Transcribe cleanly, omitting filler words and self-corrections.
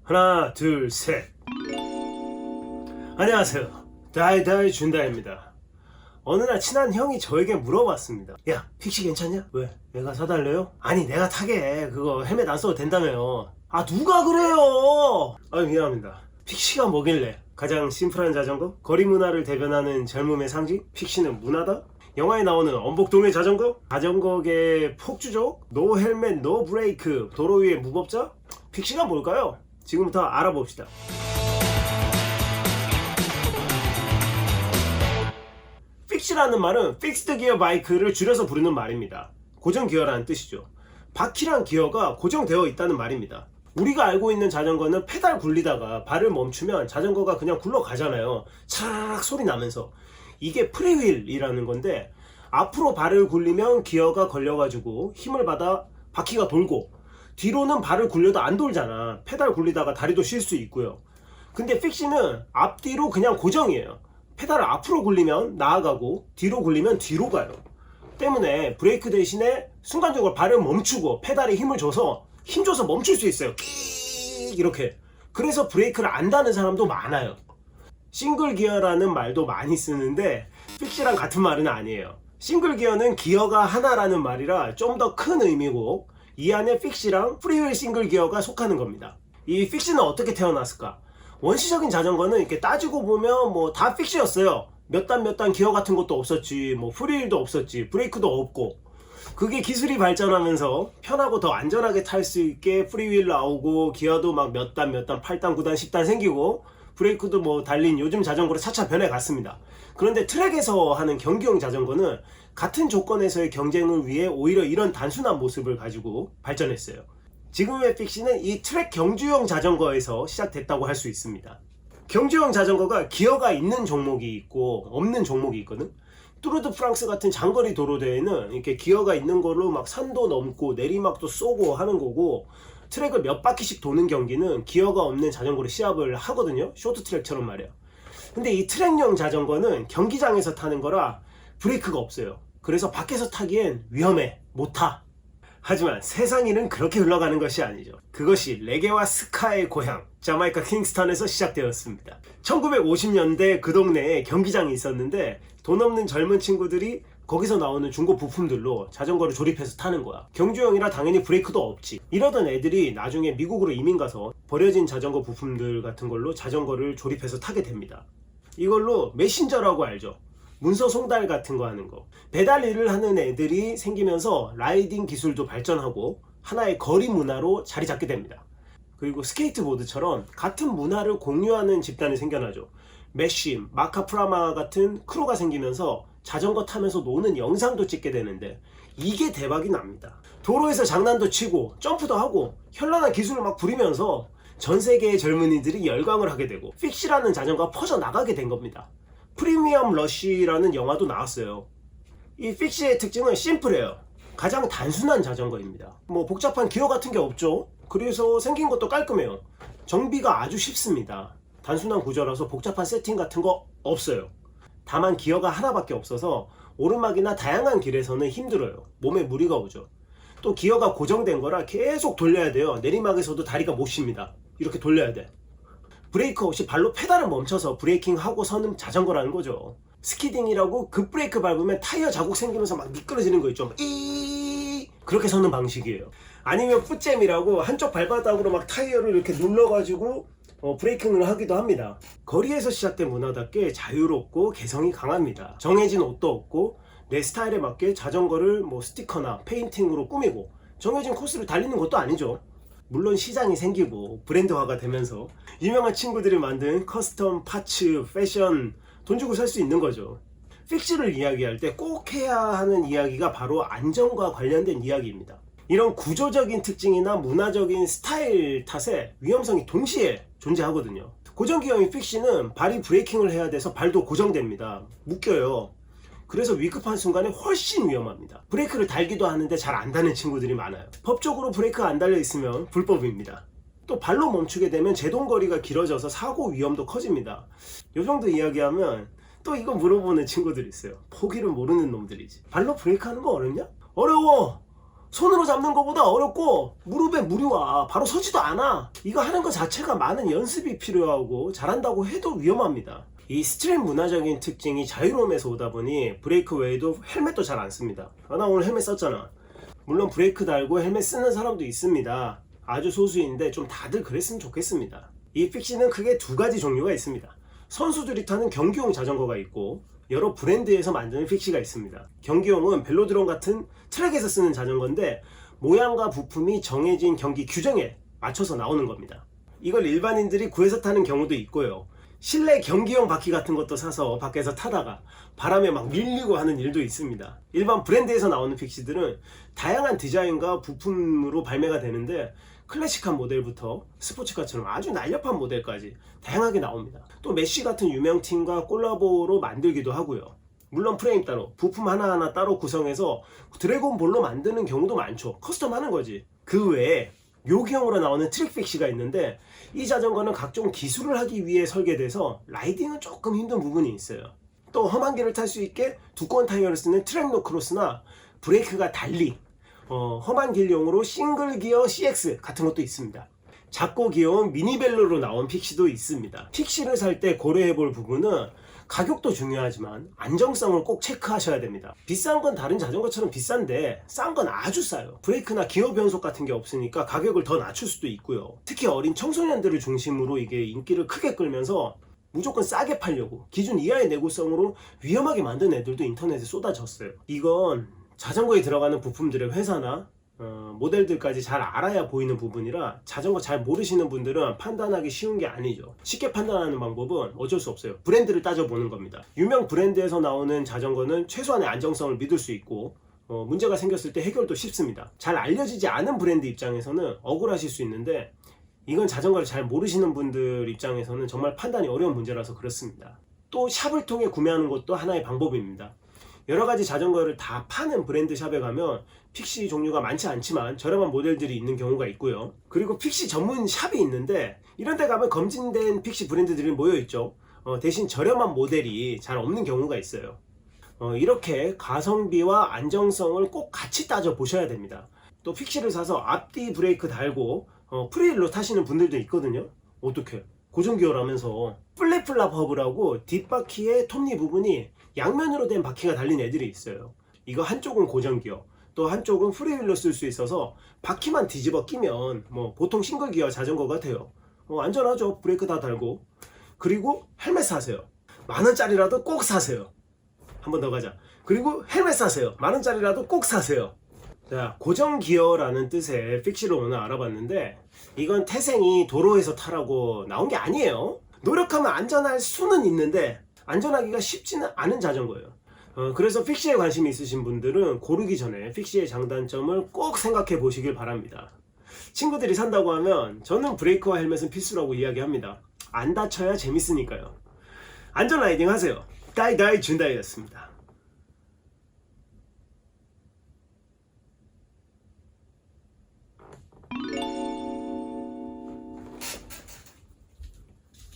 하나, 둘, 셋. 안녕하세요. 다이다이 준다입니다. 어느 날 친한 형이 저에게 물어봤습니다. 야, 픽시 괜찮냐? 왜? 내가 사달래요? 아니, 내가 타게. 그거 헬멧 안 써도 된다며요. 아, 누가 그래요? 아유, 미안합니다. 픽시가 뭐길래? 가장 심플한 자전거? 거리 문화를 대변하는 젊음의 상징? 픽시는 문화다? 영화에 나오는 엄복동의 자전거? 자전거계 폭주족? 노 헬멧, 노 브레이크, 도로 위의 무법자? 픽시가 뭘까요? 지금부터 알아봅시다. 픽시라는 말은 픽스드 기어 바이크를 줄여서 부르는 말입니다. 고정 기어라는 뜻이죠. 바퀴랑 기어가 고정되어 있다는 말입니다. 우리가 알고 있는 자전거는 페달 굴리다가 발을 멈추면 자전거가 그냥 굴러가잖아요. 차락 소리 나면서. 이게 프리휠이라는 건데, 앞으로 발을 굴리면 기어가 걸려가지고 힘을 받아 바퀴가 돌고, 뒤로는 발을 굴려도 안 돌잖아. 페달 굴리다가 다리도 쉴 수 있고요. 근데 픽시는 앞뒤로 그냥 고정이에요. 페달을 앞으로 굴리면 나아가고 뒤로 굴리면 뒤로 가요. 때문에 브레이크 대신에 순간적으로 발을 멈추고 페달에 힘을 줘서 힘줘서 멈출 수 있어요. 끼익 이렇게. 그래서 브레이크를 안 다는 사람도 많아요. 싱글 기어라는 말도 많이 쓰는데 픽시랑 같은 말은 아니에요. 싱글 기어는 기어가 하나라는 말이라 좀 더 큰 의미고, 이 안에 픽시랑 프리휠 싱글 기어가 속하는 겁니다. 이 픽시는 어떻게 태어났을까? 원시적인 자전거는 이렇게 따지고 보면 뭐 다 픽시였어요. 몇 단 기어 같은 것도 없었지, 뭐 프리휠도 없었지, 브레이크도 없고. 그게 기술이 발전하면서 편하고 더 안전하게 탈 수 있게 프리휠 나오고, 기어도 막 몇 단, 8단, 9단, 10단 생기고, 브레이크도 뭐 달린 요즘 자전거로 차차 변해갔습니다. 그런데 트랙에서 하는 경기용 자전거는 같은 조건에서의 경쟁을 위해 오히려 이런 단순한 모습을 가지고 발전했어요. 지금의 픽시는 이 트랙 경주용 자전거에서 시작됐다고 할 수 있습니다. 경주용 자전거가 기어가 있는 종목이 있고 없는 종목이 있거든. 뚜르드 프랑스 같은 장거리 도로대회는 이렇게 기어가 있는 걸로 막 산도 넘고 내리막도 쏘고 하는 거고, 트랙을 몇 바퀴씩 도는 경기는 기어가 없는 자전거로 시합을 하거든요. 쇼트트랙처럼 말이야. 근데 이 트랙용 자전거는 경기장에서 타는 거라 브레이크가 없어요. 그래서 밖에서 타기엔 위험해, 못 타. 하지만 세상 일은 그렇게 흘러가는 것이 아니죠. 그것이 레게와 스카의 고향 자마이카 킹스턴에서 시작되었습니다. 1950년대 그 동네에 경기장이 있었는데, 돈 없는 젊은 친구들이 거기서 나오는 중고 부품들로 자전거를 조립해서 타는 거야. 경주용이라 당연히 브레이크도 없지. 이러던 애들이 나중에 미국으로 이민 가서 버려진 자전거 부품들 같은 걸로 자전거를 조립해서 타게 됩니다. 이걸로 메신저라고 알죠? 문서 송달 같은 거 하는 거. 배달 일을 하는 애들이 생기면서 라이딩 기술도 발전하고 하나의 거리 문화로 자리 잡게 됩니다. 그리고 스케이트보드처럼 같은 문화를 공유하는 집단이 생겨나죠. 메쉬, 마카프라마 같은 크루가 생기면서 자전거 타면서 노는 영상도 찍게 되는데, 이게 대박이 납니다. 도로에서 장난도 치고 점프도 하고 현란한 기술을 막 부리면서 전 세계의 젊은이들이 열광을 하게 되고, 픽시라는 자전거가 퍼져나가게 된 겁니다. 프리미엄 러쉬라는 영화도 나왔어요. 이 픽시의 특징은 심플해요. 가장 단순한 자전거입니다. 뭐 복잡한 기어 같은 게 없죠. 그래서 생긴 것도 깔끔해요. 정비가 아주 쉽습니다. 단순한 구조라서 복잡한 세팅 같은 거 없어요. 다만 기어가 하나밖에 없어서 오르막이나 다양한 길에서는 힘들어요. 몸에 무리가 오죠. 또 기어가 고정된 거라 계속 돌려야 돼요. 내리막에서도 다리가 못 쉽니다. 이렇게 돌려야 돼. 브레이크 없이 발로 페달을 멈춰서 브레이킹하고 서는 자전거라는 거죠. 스키딩이라고 급브레이크 밟으면 타이어 자국 생기면서 막 미끄러지는 거 있죠. 그렇게 서는 방식이에요. 아니면 풋잼이라고 한쪽 발바닥으로 막 타이어를 이렇게 눌러가지고 브레이킹을 하기도 합니다. 거리에서 시작된 문화답게 자유롭고 개성이 강합니다. 정해진 옷도 없고 내 스타일에 맞게 자전거를 뭐 스티커나 페인팅으로 꾸미고 정해진 코스를 달리는 것도 아니죠. 물론 시장이 생기고 브랜드화가 되면서 유명한 친구들이 만든 커스텀 파츠, 패션, 돈 주고 살 수 있는 거죠. 픽시를 이야기할 때 꼭 해야 하는 이야기가 바로 안전과 관련된 이야기입니다. 이런 구조적인 특징이나 문화적인 스타일 탓에 위험성이 동시에 존재하거든요. 고정기어인 픽시는 발이 브레이킹을 해야 돼서 발도 고정됩니다. 묶여요. 그래서 위급한 순간에 훨씬 위험합니다. 브레이크를 달기도 하는데 잘 안 다는 친구들이 많아요. 법적으로 브레이크가 안 달려 있으면 불법입니다. 또 발로 멈추게 되면 제동거리가 길어져서 사고 위험도 커집니다. 요 정도 이야기하면 또 이거 물어보는 친구들이 있어요. 포기를 모르는 놈들이지. 발로 브레이크 하는 거 어렵냐? 어려워! 손으로 잡는 것보다 어렵고 무릎에 물이 와 바로 서지도 않아. 이거 하는 것 자체가 많은 연습이 필요하고 잘한다고 해도 위험합니다. 이 스트랩 문화적인 특징이 자유로움에서 오다 보니 브레이크 외에도 헬멧도 잘 안 씁니다. 나 오늘 헬멧 썼잖아. 물론 브레이크 달고 헬멧 쓰는 사람도 있습니다. 아주 소수인데 좀 다들 그랬으면 좋겠습니다. 이 픽시는 크게 두 가지 종류가 있습니다. 선수들이 타는 경기용 자전거가 있고 여러 브랜드에서 만드는 픽시가 있습니다. 경기용은 벨로드롬 같은 트랙에서 쓰는 자전거인데 모양과 부품이 정해진 경기 규정에 맞춰서 나오는 겁니다. 이걸 일반인들이 구해서 타는 경우도 있고요. 실내 경기용 바퀴 같은 것도 사서 밖에서 타다가 바람에 막 밀리고 하는 일도 있습니다. 일반 브랜드에서 나오는 픽시들은 다양한 디자인과 부품으로 발매가 되는데 클래식한 모델부터 스포츠카처럼 아주 날렵한 모델까지 다양하게 나옵니다. 또 메쉬 같은 유명 팀과 콜라보로 만들기도 하고요. 물론 프레임 따로, 부품 하나하나 따로 구성해서 드래곤볼로 만드는 경우도 많죠. 커스텀 하는 거지. 그 외에 묘기형으로 나오는 트릭 픽시가 있는데 이 자전거는 각종 기술을 하기 위해 설계돼서 라이딩은 조금 힘든 부분이 있어요. 또 험한 길을 탈 수 있게 두꺼운 타이어를 쓰는 트랙노 크로스나 브레이크가 달리 험한 길용으로 싱글 기어 CX 같은 것도 있습니다. 작고 귀여운 미니벨로로 나온 픽시도 있습니다. 픽시를 살 때 고려해 볼 부분은 가격도 중요하지만 안정성을 꼭 체크하셔야 됩니다. 비싼 건 다른 자전거처럼 비싼데 싼 건 아주 싸요. 브레이크나 기어 변속 같은 게 없으니까 가격을 더 낮출 수도 있고요. 특히 어린 청소년들을 중심으로 이게 인기를 크게 끌면서 무조건 싸게 팔려고 기준 이하의 내구성으로 위험하게 만든 애들도 인터넷에 쏟아졌어요. 이건 자전거에 들어가는 부품들의 회사나 모델들까지 잘 알아야 보이는 부분이라 자전거 잘 모르시는 분들은 판단하기 쉬운 게 아니죠. 쉽게 판단하는 방법은 어쩔 수 없어요. 브랜드를 따져보는 겁니다. 유명 브랜드에서 나오는 자전거는 최소한의 안정성을 믿을 수 있고 문제가 생겼을 때 해결도 쉽습니다. 잘 알려지지 않은 브랜드 입장에서는 억울하실 수 있는데 이건 자전거를 잘 모르시는 분들 입장에서는 정말 판단이 어려운 문제라서 그렇습니다. 또 샵을 통해 구매하는 것도 하나의 방법입니다. 여러가지 자전거를 다 파는 브랜드 샵에 가면 픽시 종류가 많지 않지만 저렴한 모델들이 있는 경우가 있고요. 그리고 픽시 전문 샵이 있는데 이런 데 가면 검증된 픽시 브랜드들이 모여있죠. 대신 저렴한 모델이 잘 없는 경우가 있어요. 이렇게 가성비와 안정성을 꼭 같이 따져 보셔야 됩니다. 또 픽시를 사서 앞뒤 브레이크 달고 프리힐로 타시는 분들도 있거든요. 어떻게? 고정기어라면서 플랫플랍 허브라고 뒷바퀴의 톱니 부분이 양면으로 된 바퀴가 달린 애들이 있어요. 이거 한쪽은 고정기어, 또 한쪽은 프리휠로 쓸 수 있어서 바퀴만 뒤집어 끼면 보통 싱글기어 자전거 같아요. 안전하죠. 브레이크 다 달고. 그리고 헬멧 사세요. 10,000원짜리라도 꼭 사세요. 한 번 더 가자. 그리고 헬멧 사세요. 10,000원짜리라도 꼭 사세요. 자, 고정기어라는 뜻의 픽시를 오늘 알아봤는데 이건 태생이 도로에서 타라고 나온 게 아니에요. 노력하면 안전할 수는 있는데 안전하기가 쉽지는 않은 자전거예요. 그래서 픽시에 관심이 있으신 분들은 고르기 전에 픽시의 장단점을 꼭 생각해 보시길 바랍니다. 친구들이 산다고 하면 저는 브레이크와 헬멧은 필수라고 이야기합니다. 안 다쳐야 재밌으니까요. 안전 라이딩 하세요. 다이다이 준다이였습니다.